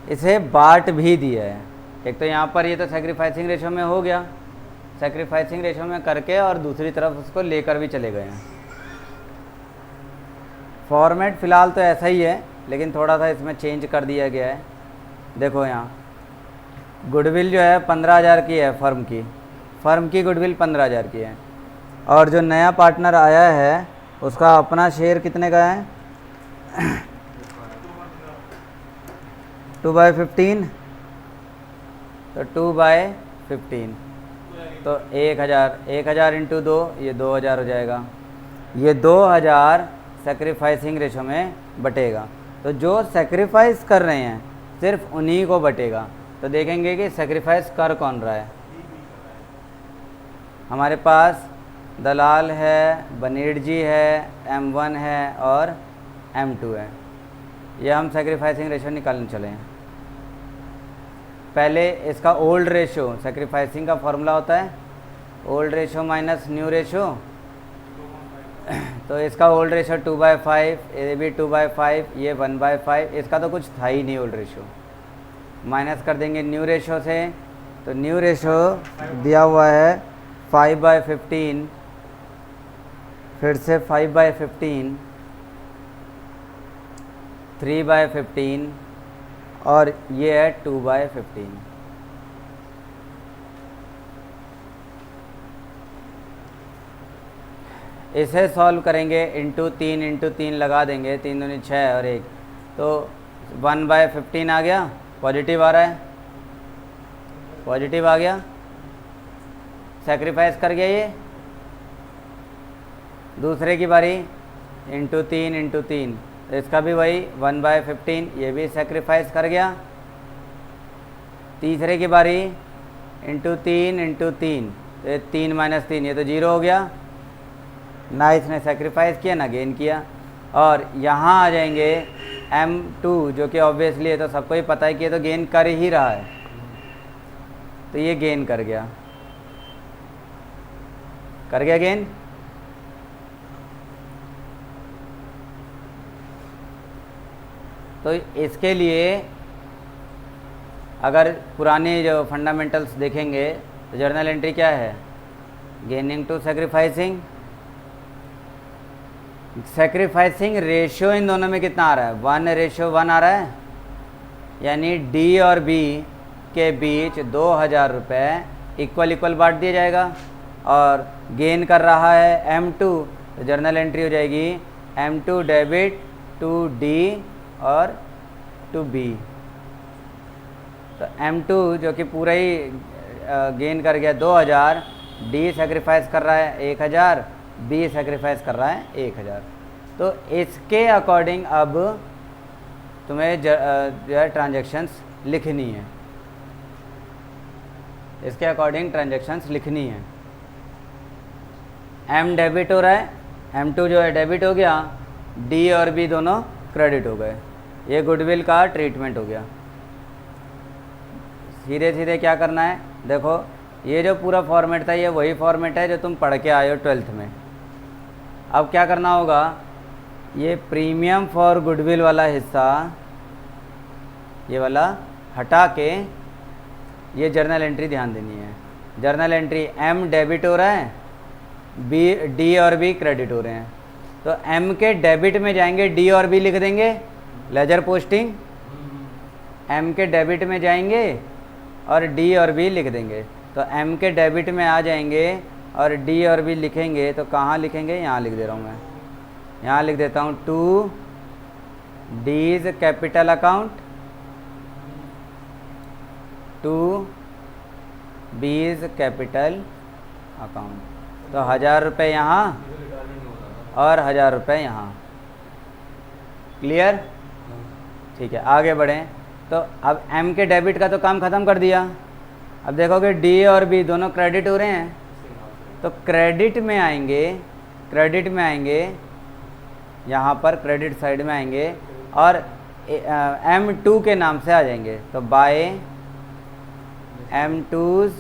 इसे बांट भी दिया है। एक तो यहाँ पर ये तो सैक्रिफाइसिंग रेशो में हो गया, सैक्रिफाइसिंग रेशो में करके और दूसरी तरफ उसको लेकर भी चले गए हैं। फॉर्मेट फ़िलहाल तो ऐसा ही है, लेकिन थोड़ा सा इसमें चेंज कर दिया गया है। देखो यहाँ गुडविल जो है 15,000 की है, फर्म की गुडविल 15,000 की है, और जो नया पार्टनर आया है उसका अपना शेयर कितने का है 2/15, तो 2/15 तो 1,000 इंटू 2, ये 2,000 हो जाएगा। ये 2,000 सेक्रीफाइसिंग रेशो में बटेगा। तो जो सेक्रीफाइस कर रहे हैं सिर्फ उन्हीं को बटेगा। तो देखेंगे कि सेक्रीफाइस कर कौन रहा है। हमारे पास दलाल है, बनेरजी है, M1 है और M2 है। ये हम सेक्रीफाइसिंग रेशो निकालने चले हैं। पहले इसका ओल्ड रेशो, सेक्रीफाइसिंग का फॉर्मूला होता है old ratio minus new ratio. तो इसका ओल्ड रेशो 2/5, ये भी 2/5, ये 1/5। इसका तो कुछ था ही नहीं ओल्ड रेशो। माइनस कर देंगे न्यू रेशो से, तो न्यू रेशो दिया हुआ है 5/15, फिर से 5/15, 3/15 और ये है 2/15। इसे सॉल्व करेंगे, इंटू 3 लगा देंगे, 3 दूनी 6 और 1, तो 1/15 आ गया, पॉजिटिव आ रहा है, पॉजिटिव आ गया, सेक्रीफाइस कर गया ये। दूसरे की बारी, इंटू 3, इसका भी वही 1/15, ये भी सेक्रीफाइस कर गया। तीसरे की बारी, इंटू 3, तो ये 3 - 3, ये तो 0 हो गया ना। इसने सेक्रीफाइस किया ना गेन किया। और यहाँ आ जाएंगे M2, जो कि ऑब्वियसली है तो सबको ही पता है कि ये तो गेन कर ही रहा है, तो ये गेन कर गया गेन। तो इसके लिए अगर पुराने जो फंडामेंटल्स देखेंगे तो जर्नल एंट्री क्या है, gaining to sacrificing. Sacrificing ratio इन दोनों में कितना आ रहा है, 1:1 आ रहा है, यानी डी और बी के बीच 2000 रुपये इक्वल बांट दिया जाएगा। और गेन कर रहा है M2, तो जर्नल एंट्री हो जाएगी M2 डेबिट टू डी और टू बी। तो M2 जो कि पूरा ही गेन कर गया 2000, डी सेक्रीफाइस कर रहा है 1000, बी सेक्रीफाइस कर रहा है 1000। तो इसके अकॉर्डिंग अब तुम्हें जो है ट्रांजैक्शंस लिखनी है, इसके अकॉर्डिंग ट्रांजैक्शंस लिखनी है। M डेबिट हो रहा है, M2 जो है डेबिट हो गया, डी और बी दोनों क्रेडिट हो गए। ये गुडविल का ट्रीटमेंट हो गया। सीधे सीधे क्या करना है, देखो ये जो पूरा फॉर्मेट था ये वही फॉर्मेट है जो तुम पढ़ के आए हो 12th में। अब क्या करना होगा, ये प्रीमियम फॉर गुडविल वाला हिस्सा ये वाला हटा के ये जर्नल एंट्री ध्यान देनी है। जर्नल एंट्री M डेबिट हो रहा है, डी और बी क्रेडिट हो रहे हैं, तो M के डेबिट में जाएंगे, डी और बी लिख देंगे लेजर पोस्टिंग। M के डेबिट में जाएंगे और डी और बी लिख देंगे। तो M के डेबिट में आ जाएंगे और डी और बी लिखेंगे, तो कहाँ लिखेंगे, यहाँ लिख दे रहा हूँ मैं, यहाँ लिख देता हूँ to D's capital account, to B's capital account. तो 1000 रुपये यहाँ और 1000 रुपये यहाँ। क्लियर, ठीक है, आगे बढ़ें। तो अब M के डेबिट का तो काम ख़त्म कर दिया। अब देखोगे डी और बी दोनों क्रेडिट हो रहे हैं, तो क्रेडिट में आएंगे यहाँ पर क्रेडिट साइड में आएंगे और M2 के नाम से आ जाएंगे। तो बाय M2's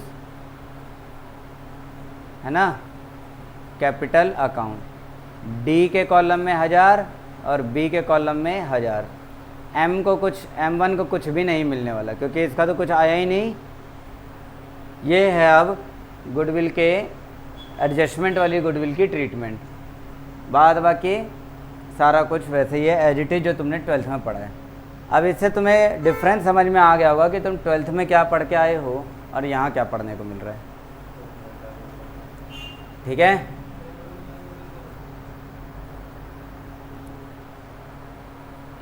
है ना कैपिटल अकाउंट, डी के कॉलम में 1000 और बी के कॉलम में 1000। M1 को कुछ भी नहीं मिलने वाला क्योंकि इसका तो कुछ आया ही नहीं। ये है अब गुडविल के एडजस्टमेंट वाली गुडविल की ट्रीटमेंट। बाद बाकी सारा कुछ वैसे ही है एज इट इज जो तुमने 12th में पढ़ा है। अब इससे तुम्हें डिफरेंस समझ में आ गया होगा कि तुम 12th में क्या पढ़ के आए हो और यहाँ क्या पढ़ने को मिल रहा है। ठीक है,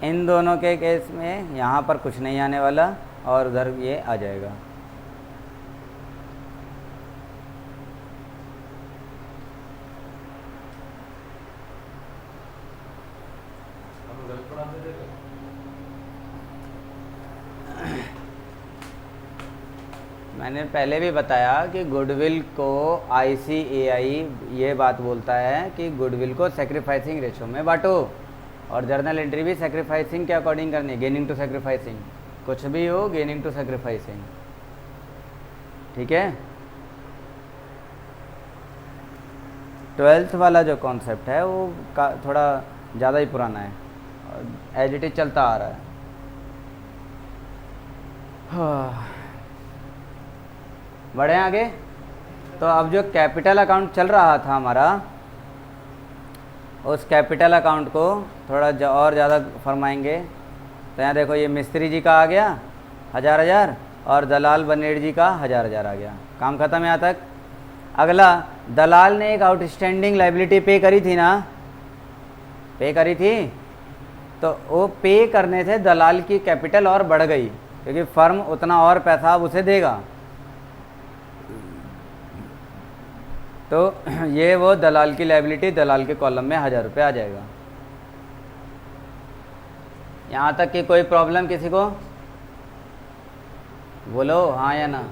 इन दोनों के केस में यहाँ पर कुछ नहीं आने वाला और उधर ये आ जाएगा। मैंने पहले भी बताया कि गुडविल को ICAI ये बात बोलता है कि गुडविल को सेक्रीफाइसिंग रेशो में बांटो, और जर्नल एंट्री भी सेक्रीफाइसिंग के अकॉर्डिंग करनी है, गेनिंग टू सेक्रीफाइसिंग, कुछ भी हो गेनिंग टू सेक्रीफाइसिंग। ठीक है। 12th वाला जो कॉन्सेप्ट है वो थोड़ा ज़्यादा ही पुराना है, एज इट इज चलता आ रहा है। बढ़े आगे। तो अब जो कैपिटल अकाउंट चल रहा था हमारा, उस कैपिटल अकाउंट को थोड़ा और ज़्यादा फरमाएंगे। तो यहाँ देखो, ये मिस्त्री जी का आ गया 1000 और दलाल बनेड़ जी का 1000 आ गया। काम ख़त्म यहाँ तक। अगला, दलाल ने एक आउटस्टैंडिंग लाइबिलिटी पे करी थी ना, पे करी थी, तो वो पे करने से दलाल की कैपिटल और बढ़ गई, क्योंकि फर्म उतना और पैसा अब उसे देगा। तो ये वो दलाल की लाइबिलिटी दलाल के कॉलम में 1000 रुपये आ जाएगा। यहाँ तक कि कोई प्रॉब्लम किसी को? बोलो हाँ या ना।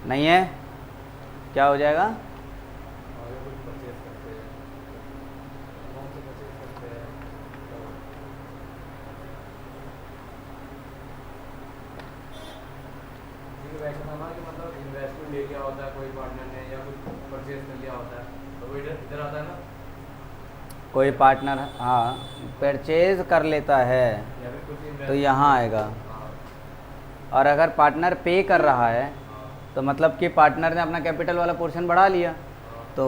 नहीं है? क्या हो जाएगा? और कुछ परचेज करते हैं, कौन से परचेज करते हैं, तो वैसा था ना कि मतलब इन्वेस्टमेंट ले लिया होता है कोई पार्टनर ने या कुछ परचेज कर लिया होता है, तो वो इधर इधर आता है ना, कोई पार्टनर हाँ परचेज कर लेता है या फिर कुछ तो यहाँ आएगा। हाँ, और अगर पार्टनर पे कर रहा है तो मतलब कि पार्टनर ने अपना कैपिटल वाला पोर्शन बढ़ा लिया, तो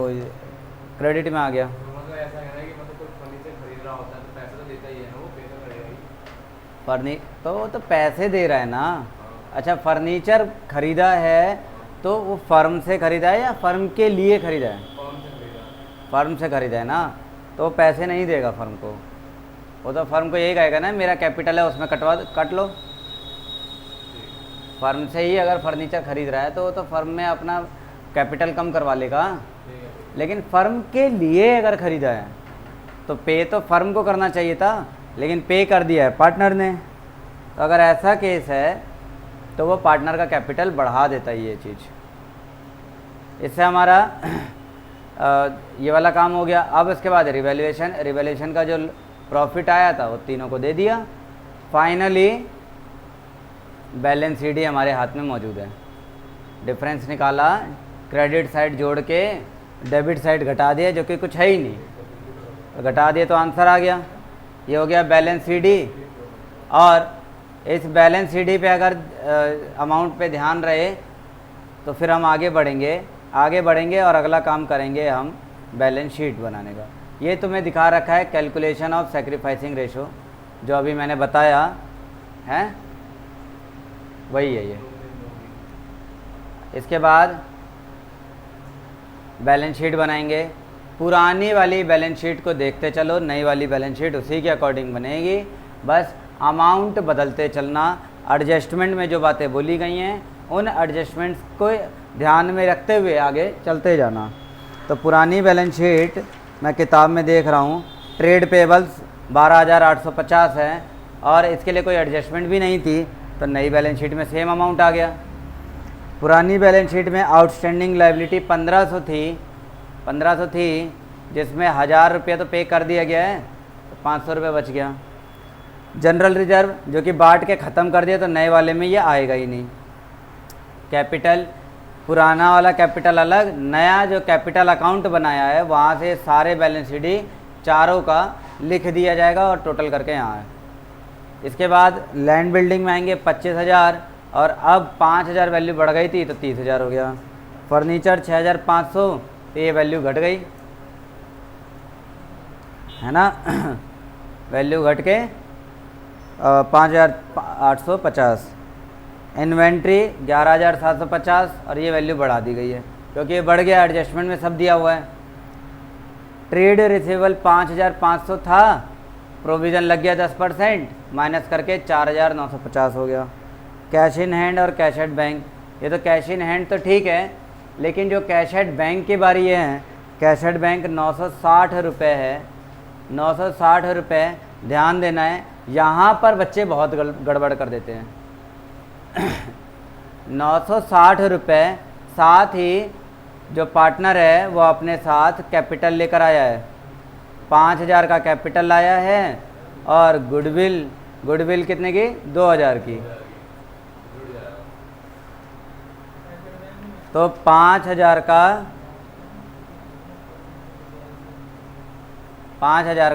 क्रेडिट में आ गया। तो मतलब ऐसा है ना कि मतलब कोई फर्नीचर खरीद रहा होता है तो पैसा तो देता ही है ना, वो पे तो करेगा ही। तो वो तो पैसे दे रहा है ना। अच्छा, फर्नीचर खरीदा है तो वो फर्म से खरीदा है या फर्म के लिए खरीदा है? फर्म से खरीदा। फर्म से खरीदा है ना, तो पैसे नहीं देगा फर्म को। वो तो फर्म को यही कहेगा ना, मेरा कैपिटल है उसमें कट लो। फर्म से ही अगर फर्नीचर खरीद रहा है तो वो तो फर्म में अपना कैपिटल कम करवा लेगा। ठीक है। लेकिन फर्म के लिए अगर खरीदा है तो पे तो फर्म को करना चाहिए था, लेकिन पे कर दिया है पार्टनर ने। तो अगर ऐसा केस है तो वो पार्टनर का कैपिटल बढ़ा देता है ये चीज़। इससे हमारा ये वाला काम हो गया। अब इसके बाद रिवैल्यूएशन का जो प्रॉफिट आया था वो तीनों को दे दिया। फाइनली बैलेंस शीट हमारे हाथ में मौजूद है। डिफरेंस निकाला, क्रेडिट साइड जोड़ के डेबिट साइड घटा दिया, जो कि कुछ है ही नहीं, तो घटा दिए तो आंसर आ गया। ये हो गया बैलेंस शीट। और इस बैलेंस शीट पे अगर अमाउंट पे ध्यान रहे तो फिर हम आगे बढ़ेंगे और अगला काम करेंगे हम बैलेंस शीट बनाने का। ये तुम्हें दिखा रखा है कैलकुलेशन ऑफ सैक्रिफाइसिंग रेशो, जो अभी मैंने बताया है, वही है ये। इसके बाद बैलेंस शीट बनाएंगे। पुरानी वाली बैलेंस शीट को देखते चलो, नई वाली बैलेंस शीट उसी के अकॉर्डिंग बनेगी। बस अमाउंट बदलते चलना, एडजस्टमेंट में जो बातें बोली गई हैं उन एडजस्टमेंट्स को ध्यान में रखते हुए आगे चलते जाना। तो पुरानी बैलेंस शीट मैं किताब में देख रहा हूँ, ट्रेड पेबल्स 12,850 है और इसके लिए कोई एडजस्टमेंट भी नहीं थी, तो नई बैलेंस शीट में सेम अमाउंट आ गया। पुरानी बैलेंस शीट में आउटस्टैंडिंग लायबिलिटी 1500 थी, जिसमें 1000 रुपये तो पे कर दिया गया है, तो 500 रुपये बच गया। जनरल रिजर्व जो कि बांट के ख़त्म कर दिया, तो नए वाले में ये आएगा ही नहीं। कैपिटल, पुराना वाला कैपिटल अलग, नया जो कैपिटल अकाउंट बनाया है वहाँ से सारे बैलेंस शीट चारों का लिख दिया जाएगा और टोटल करके यहाँ है। इसके बाद लैंड बिल्डिंग में आएंगे 25,000 और अब 5,000 वैल्यू बढ़ गई थी तो 30,000 हो गया। फर्नीचर 6,500, तो ये वैल्यू घट गई है ना वैल्यू घट के 5,850। इन्वेंट्री 11,750 और ये वैल्यू बढ़ा दी गई है क्योंकि ये बढ़ गया, एडजस्टमेंट में सब दिया हुआ है। ट्रेड रिसीवेबल 5,500 था, प्रोविज़न लग गया 10%, माइनस करके 4,950 हो गया। कैश इन हैंड और कैश एट बैंक, ये तो कैश इन हैंड तो ठीक है, लेकिन जो कैश एट बैंक की बारी ये है, कैश एट बैंक 960 रुपये है। 960 रुपये, ध्यान देना है, यहाँ पर बच्चे बहुत गड़बड़ कर देते हैं 960 रुपये, साथ ही जो पार्टनर है वो अपने साथ कैपिटल लेकर आया है, 5000 का कैपिटल लाया है और गुडविल कितने की, 2000 की। तो 5000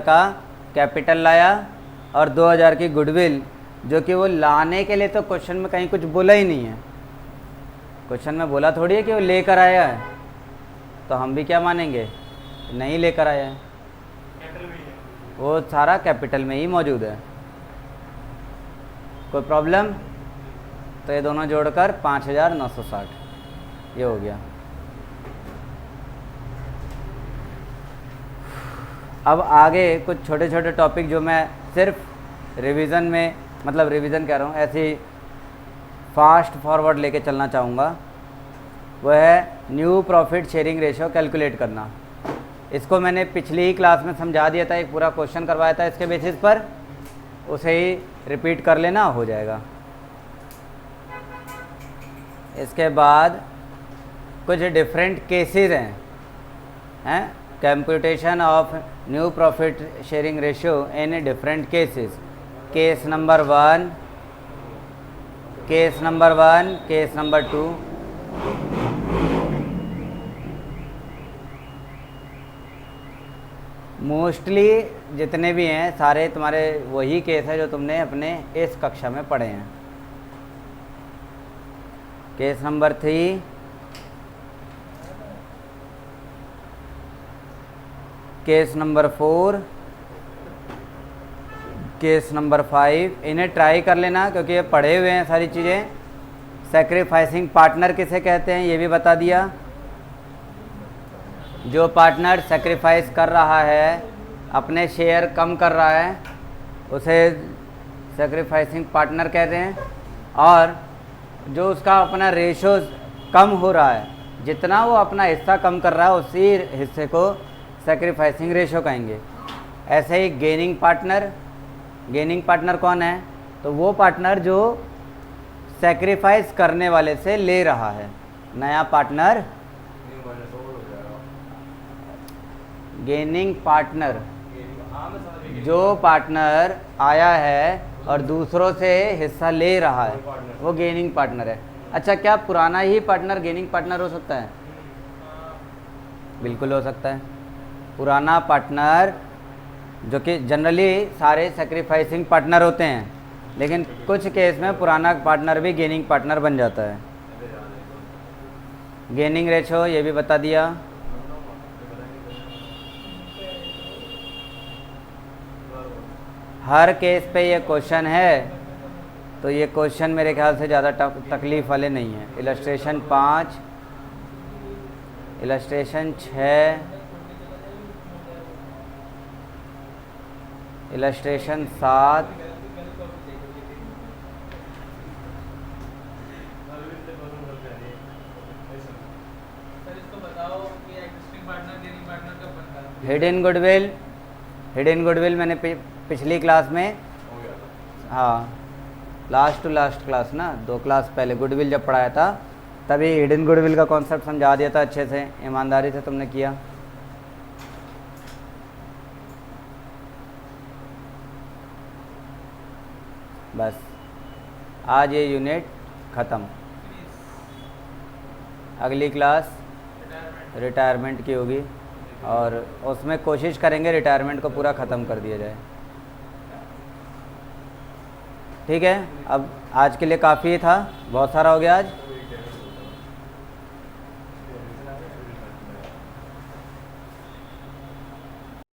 का कैपिटल लाया और 2000 की गुडविल, जो कि वो लाने के लिए तो क्वेश्चन में कहीं कुछ बोला ही नहीं है। क्वेश्चन में बोला थोड़ी है कि वो लेकर आया है, तो हम भी क्या मानेंगे, नहीं लेकर आया है, कैपिटल में ही है। वो सारा कैपिटल में ही मौजूद है। कोई प्रॉब्लम? तो ये दोनों जोड़कर 5960 ये हो गया। अब आगे कुछ छोटे छोटे टॉपिक जो मैं सिर्फ रिवीजन में, मतलब रिवीजन कह रहा हूँ, ऐसे ही फास्ट फॉरवर्ड लेके चलना चाहूँगा, वो है new profit sharing ratio calculate करना। इसको मैंने पिछली ही क्लास में समझा दिया था, एक पूरा क्वेश्चन करवाया था इसके बेसिस पर, उसे ही रिपीट कर लेना, हो जाएगा। इसके बाद कुछ डिफरेंट केसेस हैं computation of new profit sharing ratio in different cases. Case number 1, case number 2, mostly जितने भी हैं सारे तुम्हारे वही केस है जो तुमने अपने इस कक्षा में पढ़े हैं। Case number 3, case number 4, case number 5, इन्हें ट्राई कर लेना क्योंकि ये पढ़े हुए हैं सारी चीज़ें। सैक्रिफाइसिंग पार्टनर किसे कहते हैं ये भी बता दिया। जो पार्टनर सैक्रिफाइस कर रहा है, अपने शेयर कम कर रहा है, उसे सैक्रिफाइसिंग पार्टनर कहते हैं। और जो उसका अपना रेशो कम हो रहा है, जितना वो अपना हिस्सा कम कर रहा है, उसी हिस्से को सैक्रिफाइसिंग रेशो कहेंगे। ऐसे ही गेनिंग पार्टनर कौन है, तो वो पार्टनर जो सैक्रिफाइस करने वाले से ले रहा है। नया पार्टनर गेनिंग पार्टनर, जो पार्टनर आया है और दूसरों से हिस्सा ले रहा है, वो गेनिंग पार्टनर है। अच्छा, क्या पुराना ही पार्टनर गेनिंग पार्टनर हो सकता है? बिल्कुल हो सकता है। पुराना पार्टनर, जो कि जनरली सारे सैक्रिफाइसिंग पार्टनर होते हैं, लेकिन कुछ केस में पुराना पार्टनर भी गेनिंग पार्टनर बन जाता है। गेनिंग रेशो ये भी बता दिया। हर केस पे ये क्वेश्चन है, तो ये क्वेश्चन मेरे ख्याल से ज़्यादा तकलीफ़ वाले नहीं है। Illustration 5, illustration 6, illustration 7, hidden goodwill मैंने पिछली क्लास में, हाँ लास्ट टू लास्ट क्लास ना, 2 क्लास पहले गुडविल जब पढ़ाया था तभी हिडन गुडविल का कॉन्सेप्ट समझा दिया था अच्छे से, ईमानदारी से तुमने किया। बस आज ये यूनिट ख़त्म। अगली क्लास रिटायरमेंट की होगी और उसमें कोशिश करेंगे रिटायरमेंट को पूरा ख़त्म कर दिया जाए। ठीक है, अब आज के लिए काफ़ी था, बहुत सारा हो गया आज।